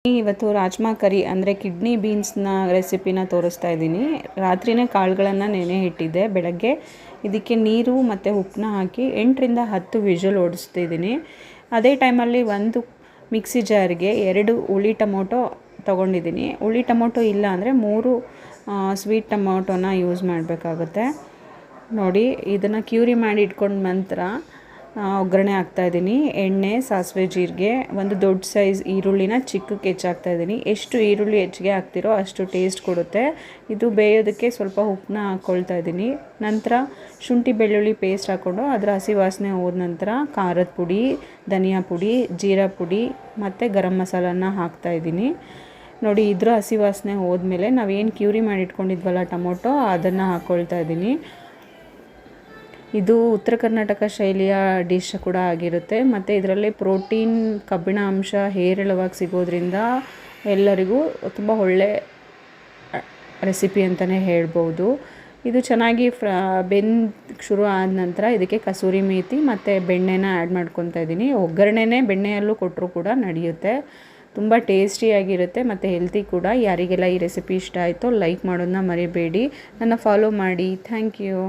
ಇವತ್ತು ರಾಜ್ಮಾ ಕರಿ ಅಂದರೆ ಕಿಡ್ನಿ ಬೀನ್ಸ್ನ ರೆಸಿಪಿನ ತೋರಿಸ್ತಾ ಇದ್ದೀನಿ. ರಾತ್ರಿನೇ ಕಾಳುಗಳನ್ನು ನೆನೆ ಇಟ್ಟಿದ್ದೆ. ಬೆಳಗ್ಗೆ ಇದಕ್ಕೆ ನೀರು ಮತ್ತು ಉಪ್ಪನ್ನ ಹಾಕಿ 8ರಿಂದ 10 ವಿಷಲ್ ಓಡಿಸ್ತಿದ್ದೀನಿ. ಅದೇ ಟೈಮಲ್ಲಿ ಒಂದು ಮಿಕ್ಸಿ ಜಾರ್ಗೆ 2 ಹುಳಿ ಟೊಮೊಟೊ ತೊಗೊಂಡಿದ್ದೀನಿ. ಹುಳಿ ಟೊಮೊಟೊ ಇಲ್ಲ ಅಂದರೆ 3 ಸ್ವೀಟ್ ಟೊಮೊಟೊನ ಯೂಸ್ ಮಾಡಬೇಕಾಗುತ್ತೆ. ನೋಡಿ, ಇದನ್ನು ಕ್ಯೂರಿ ಮಾಡಿ ಇಟ್ಕೊಂಡ ನಂತರ ಒಗ್ಗರಣೆ ಹಾಕ್ತಾಯಿದ್ದೀನಿ. ಎಣ್ಣೆ, ಸಾಸಿವೆ, ಜೀರಿಗೆ, ಒಂದು ದೊಡ್ಡ ಸೈಜ್ ಈರುಳ್ಳಿನ ಚಿಕ್ಕಕ್ಕೆ ಹೆಚ್ಚಾಗ್ತಾಯಿದ್ದೀನಿ. ಎಷ್ಟು ಈರುಳ್ಳಿ ಹೆಚ್ಚಿಗೆ ಹಾಕ್ತಿರೋ ಅಷ್ಟು ಟೇಸ್ಟ್ ಕೊಡುತ್ತೆ. ಇದು ಬೇಯೋದಕ್ಕೆ ಸ್ವಲ್ಪ ಉಪ್ಪನ್ನ ಹಾಕ್ಕೊಳ್ತಾ ಇದ್ದೀನಿ. ನಂತರ ಶುಂಠಿ ಬೆಳ್ಳುಳ್ಳಿ ಪೇಸ್ಟ್ ಹಾಕ್ಕೊಂಡು ಅದರ ಹಸಿ ವಾಸನೆ ಹೋದ ನಂತರ ಖಾರದ ಪುಡಿ, ಧನಿಯಾ ಪುಡಿ, ಜೀರಾ ಪುಡಿ ಮತ್ತು ಗರಂ ಮಸಾಲನ ಹಾಕ್ತಾಯಿದ್ದೀನಿ. ನೋಡಿ, ಇದರ ಹಸಿ ವಾಸನೆ ಹೋದ್ಮೇಲೆ ನಾವೇನು ಕ್ಯೂರಿ ಮಾಡಿ ಇಟ್ಕೊಂಡಿದ್ವಲ್ಲ ಟೊಮೊಟೊ, ಅದನ್ನು ಹಾಕ್ಕೊಳ್ತಾ ಇದ್ದೀನಿ. ಇದು ಉತ್ತರ ಕರ್ನಾಟಕ ಶೈಲಿಯ ಡಿಶ್ ಕೂಡ ಆಗಿರುತ್ತೆ. ಮತ್ತು ಇದರಲ್ಲಿ ಪ್ರೋಟೀನ್, ಕಬ್ಬಿಣ ಅಂಶ ಹೇರಳವಾಗಿ ಸಿಗೋದ್ರಿಂದ ಎಲ್ಲರಿಗೂ ತುಂಬ ಒಳ್ಳೆ ರೆಸಿಪಿ ಅಂತಲೇ ಹೇಳ್ಬೋದು. ಇದು ಚೆನ್ನಾಗಿ ಶುರು ಆದ ನಂತರ ಇದಕ್ಕೆ ಕಸೂರಿ ಮೇಥಿ ಮತ್ತು ಬೆಣ್ಣೆನ ಆ್ಯಡ್ ಮಾಡ್ಕೊತಾ ಇದ್ದೀನಿ. ಒಗ್ಗರಣೆನೇ ಬೆಣ್ಣೆಯಲ್ಲೂ ಕೊಟ್ಟರೂ ಕೂಡ ನಡೆಯುತ್ತೆ. ತುಂಬ ಟೇಸ್ಟಿಯಾಗಿರುತ್ತೆ ಮತ್ತು ಹೆಲ್ತಿ ಕೂಡ. ಯಾರಿಗೆಲ್ಲ ಈ ರೆಸಿಪಿ ಇಷ್ಟ ಆಯಿತೋ ಲೈಕ್ ಮಾಡೋದನ್ನ ಮರಿಬೇಡಿ. ನನ್ನ ಫಾಲೋ ಮಾಡಿ. Thank you.